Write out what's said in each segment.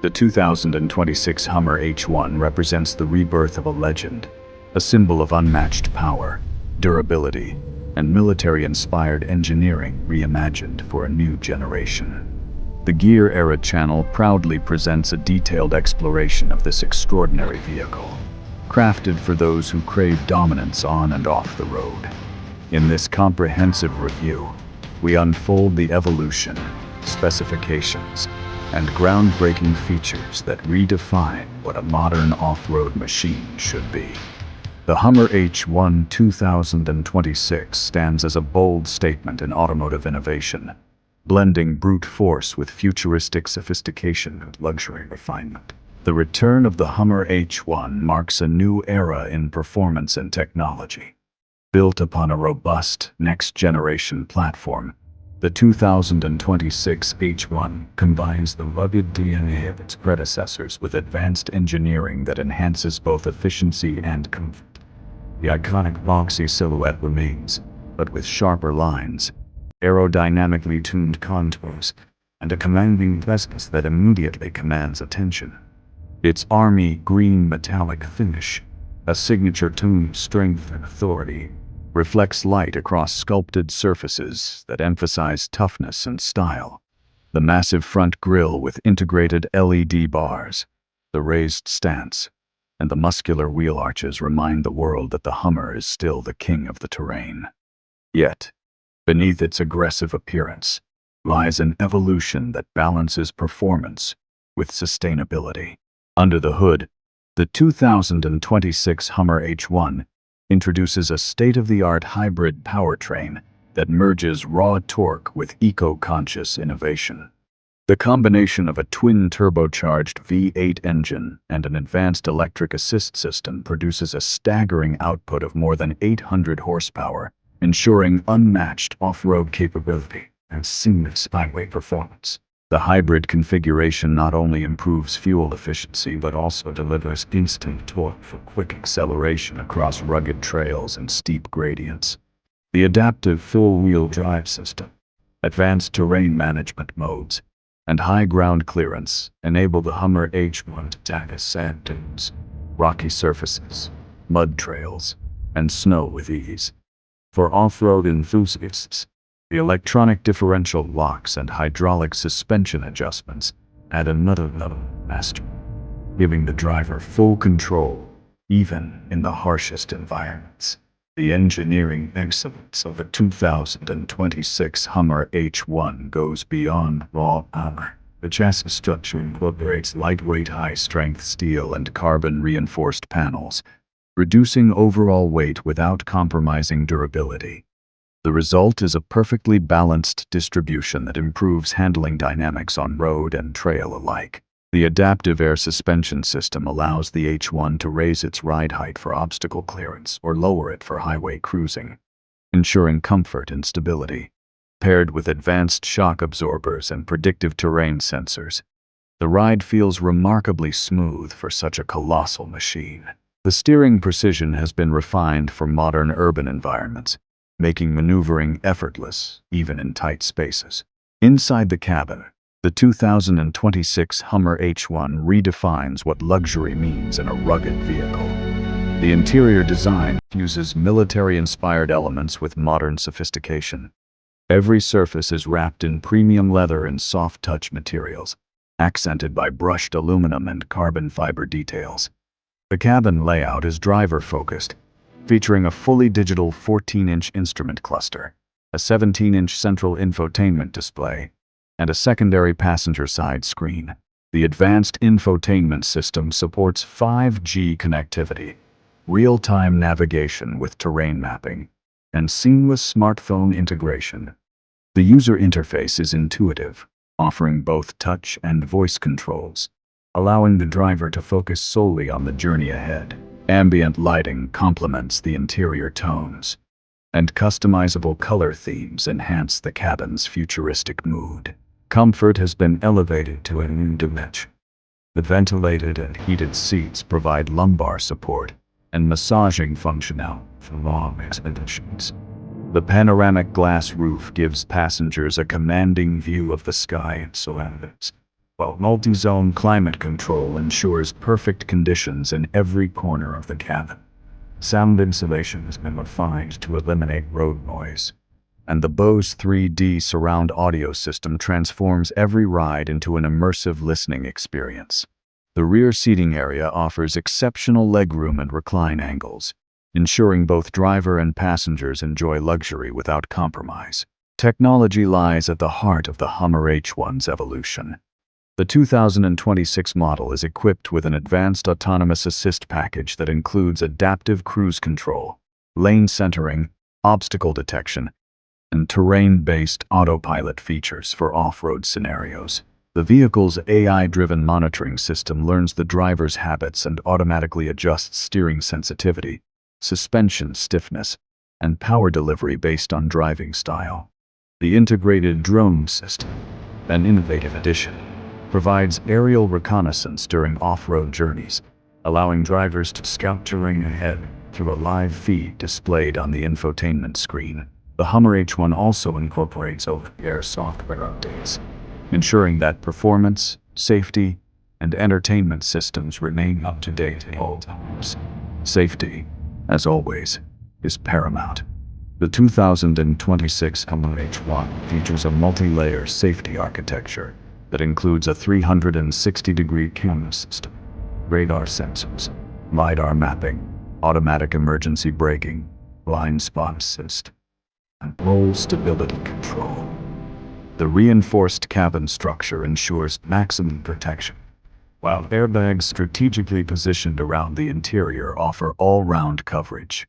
The 2026 Hummer H1 represents the rebirth of a legend, a symbol of unmatched power, durability, and military-inspired engineering reimagined for a new generation. The Gear Era channel proudly presents a detailed exploration of this extraordinary vehicle, crafted for those who crave dominance on and off the road. In this comprehensive review, we unfold the evolution, specifications, and groundbreaking features that redefine what a modern off-road machine should be. The Hummer H1 2026 stands as a bold statement in automotive innovation, blending brute force with futuristic sophistication and luxury refinement. The return of the Hummer H1 marks a new era in performance and technology. Built upon a robust, next-generation platform, the 2026 H1 combines the rugged DNA of its predecessors with advanced engineering that enhances both efficiency and comfort. The iconic boxy silhouette remains, but with sharper lines, aerodynamically tuned contours, and a commanding presence that immediately commands attention. Its army green metallic finish, a signature tone of strength and authority, reflects light across sculpted surfaces that emphasize toughness and style. The massive front grille with integrated LED bars, the raised stance, and the muscular wheel arches remind the world that the Hummer is still the king of the terrain. Yet, beneath its aggressive appearance, lies an evolution that balances performance with sustainability. Under the hood, the 2026 Hummer H1 introduces a state-of-the-art hybrid powertrain that merges raw torque with eco-conscious innovation. The combination of a twin-turbocharged V8 engine and an advanced electric assist system produces a staggering output of more than 800 horsepower, ensuring unmatched off-road capability and seamless highway performance. The hybrid configuration not only improves fuel efficiency but also delivers instant torque for quick acceleration across rugged trails and steep gradients. The adaptive full-wheel drive system, advanced terrain management modes, and high ground clearance enable the Hummer H1 to tackle sand dunes, rocky surfaces, mud trails, and snow with ease. For off-road enthusiasts, the electronic differential locks and hydraulic suspension adjustments add another level of mastery, giving the driver full control even in the harshest environments. The engineering excellence of the 2026 Hummer H1 goes beyond raw power. The chassis structure incorporates lightweight high-strength steel and carbon-reinforced panels, reducing overall weight without compromising durability. The result is a perfectly balanced distribution that improves handling dynamics on road and trail alike. The adaptive air suspension system allows the H1 to raise its ride height for obstacle clearance or lower it for highway cruising, ensuring comfort and stability. Paired with advanced shock absorbers and predictive terrain sensors, the ride feels remarkably smooth for such a colossal machine. The steering precision has been refined for modern urban environments, making maneuvering effortless even in tight spaces. Inside the cabin, the 2026 Hummer H1 redefines what luxury means in a rugged vehicle. The interior design fuses military-inspired elements with modern sophistication. Every surface is wrapped in premium leather and soft-touch materials, accented by brushed aluminum and carbon fiber details. The cabin layout is driver-focused, featuring a fully digital 14-inch instrument cluster, a 17-inch central infotainment display, and a secondary passenger side screen. The advanced infotainment system supports 5G connectivity, real-time navigation with terrain mapping, and seamless smartphone integration. The user interface is intuitive, offering both touch and voice controls, allowing the driver to focus solely on the journey ahead. Ambient lighting complements the interior tones, and customizable color themes enhance the cabin's futuristic mood. Comfort has been elevated to a new dimension. The ventilated and heated seats provide lumbar support and massaging functionality for long expeditions. The panoramic glass roof gives passengers a commanding view of the sky and surroundings, while multi-zone climate control ensures perfect conditions in every corner of the cabin. Sound insulation has been refined to eliminate road noise, and the Bose 3D surround audio system transforms every ride into an immersive listening experience. The rear seating area offers exceptional legroom and recline angles, ensuring both driver and passengers enjoy luxury without compromise. Technology lies at the heart of the Hummer H1's evolution. The 2026 model is equipped with an advanced autonomous assist package that includes adaptive cruise control, lane centering, obstacle detection, and terrain-based autopilot features for off-road scenarios. The vehicle's AI-driven monitoring system learns the driver's habits and automatically adjusts steering sensitivity, suspension stiffness, and power delivery based on driving style. The integrated drone system, an innovative addition, provides aerial reconnaissance during off-road journeys, allowing drivers to scout terrain ahead through a live feed displayed on the infotainment screen. The Hummer H1 also incorporates over-the-air software updates, ensuring that performance, safety, and entertainment systems remain up to date at all times. Safety, as always, is paramount. The 2026 Hummer H1 features a multi-layer safety architecture that includes a 360-degree camera system, radar sensors, LiDAR mapping, automatic emergency braking, blind spot assist, and roll stability control. The reinforced cabin structure ensures maximum protection, while airbags strategically positioned around the interior offer all-round coverage.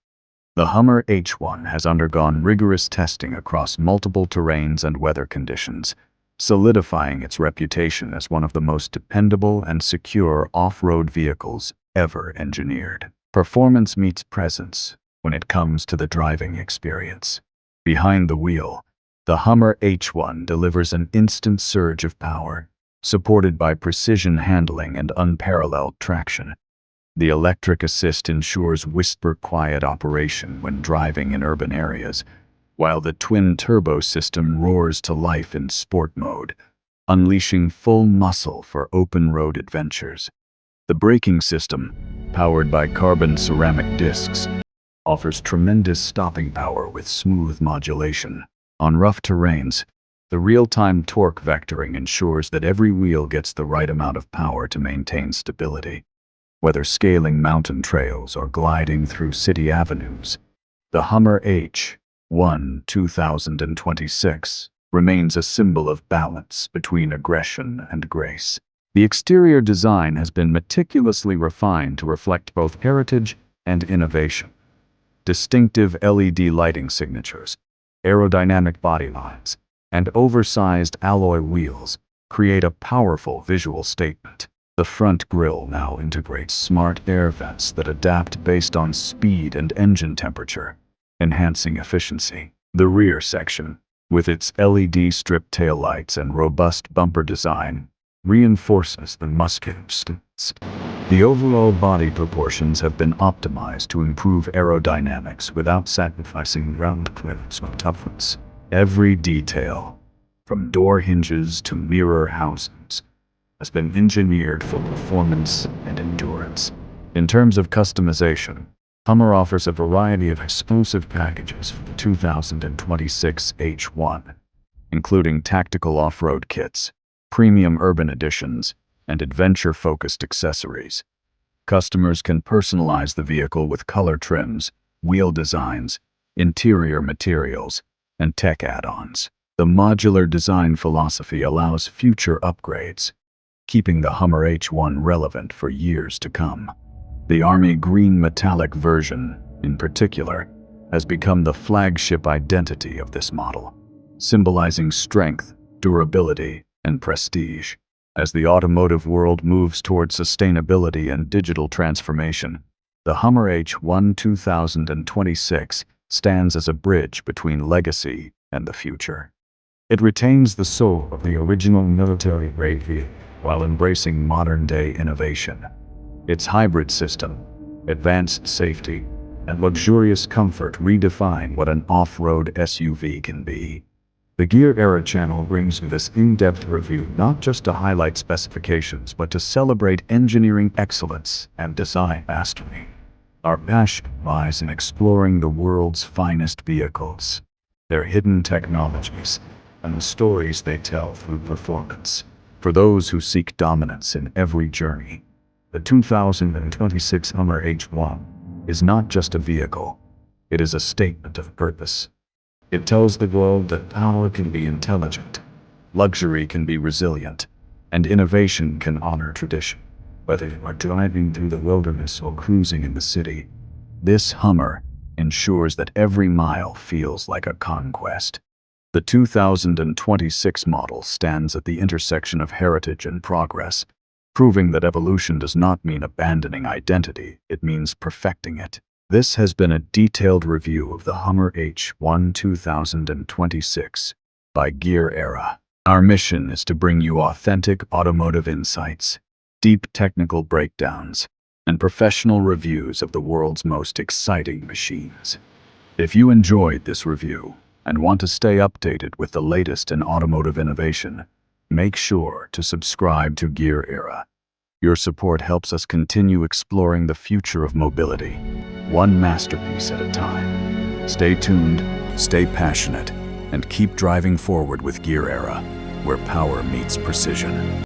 The Hummer H1 has undergone rigorous testing across multiple terrains and weather conditions, solidifying its reputation as one of the most dependable and secure off-road vehicles ever engineered. Performance meets presence when it comes to the driving experience. Behind the wheel, the Hummer H1 delivers an instant surge of power, supported by precision handling and unparalleled traction. The electric assist ensures whisper-quiet operation when driving in urban areas, while the twin-turbo system roars to life in sport mode, unleashing full muscle for open-road adventures. The braking system, powered by carbon ceramic discs, offers tremendous stopping power with smooth modulation. On rough terrains, the real-time torque vectoring ensures that every wheel gets the right amount of power to maintain stability. Whether scaling mountain trails or gliding through city avenues, the Hummer H1 2026 remains a symbol of balance between aggression and grace. The exterior design has been meticulously refined to reflect both heritage and innovation. Distinctive LED lighting signatures, aerodynamic body lines, and oversized alloy wheels create a powerful visual statement. The front grille now integrates smart air vents that adapt based on speed and engine temperature, enhancing efficiency. The rear section, with its LED strip taillights and robust bumper design, reinforces the muscular stance. The overall body proportions have been optimized to improve aerodynamics without sacrificing ground clearance or toughness. Every detail, from door hinges to mirror housings, has been engineered for performance and endurance. In terms of customization, Hummer offers a variety of exclusive packages for the 2026 H1, including tactical off-road kits, premium urban editions, and adventure-focused accessories. Customers can personalize the vehicle with color trims, wheel designs, interior materials, and tech add-ons. The modular design philosophy allows future upgrades, keeping the Hummer H1 relevant for years to come. The Army Green Metallic version, in particular, has become the flagship identity of this model, symbolizing strength, durability, and prestige. As the automotive world moves toward sustainability and digital transformation, the Hummer H1 2026 stands as a bridge between legacy and the future. It retains the soul of the original military-grade vehicle while embracing modern-day innovation. Its hybrid system, advanced safety, and luxurious comfort redefine what an off-road SUV can be. The Gear Era channel brings you this in-depth review not just to highlight specifications, but to celebrate engineering excellence and design mastery. Our passion lies in exploring the world's finest vehicles, their hidden technologies, and the stories they tell through performance. For those who seek dominance in every journey, the 2026 Hummer H1 is not just a vehicle, it is a statement of purpose. It tells the world that power can be intelligent, luxury can be resilient, and innovation can honor tradition. Whether you are driving through the wilderness or cruising in the city, this Hummer ensures that every mile feels like a conquest. The 2026 model stands at the intersection of heritage and progress, proving that evolution does not mean abandoning identity, it means perfecting it. This has been a detailed review of the Hummer H1 2026 by Gear Era. Our mission is to bring you authentic automotive insights, deep technical breakdowns, and professional reviews of the world's most exciting machines. If you enjoyed this review and want to stay updated with the latest in automotive innovation, make sure to subscribe to Gear Era. Your support helps us continue exploring the future of mobility, one masterpiece at a time. Stay tuned, stay passionate, and keep driving forward with Gear Era, where power meets precision.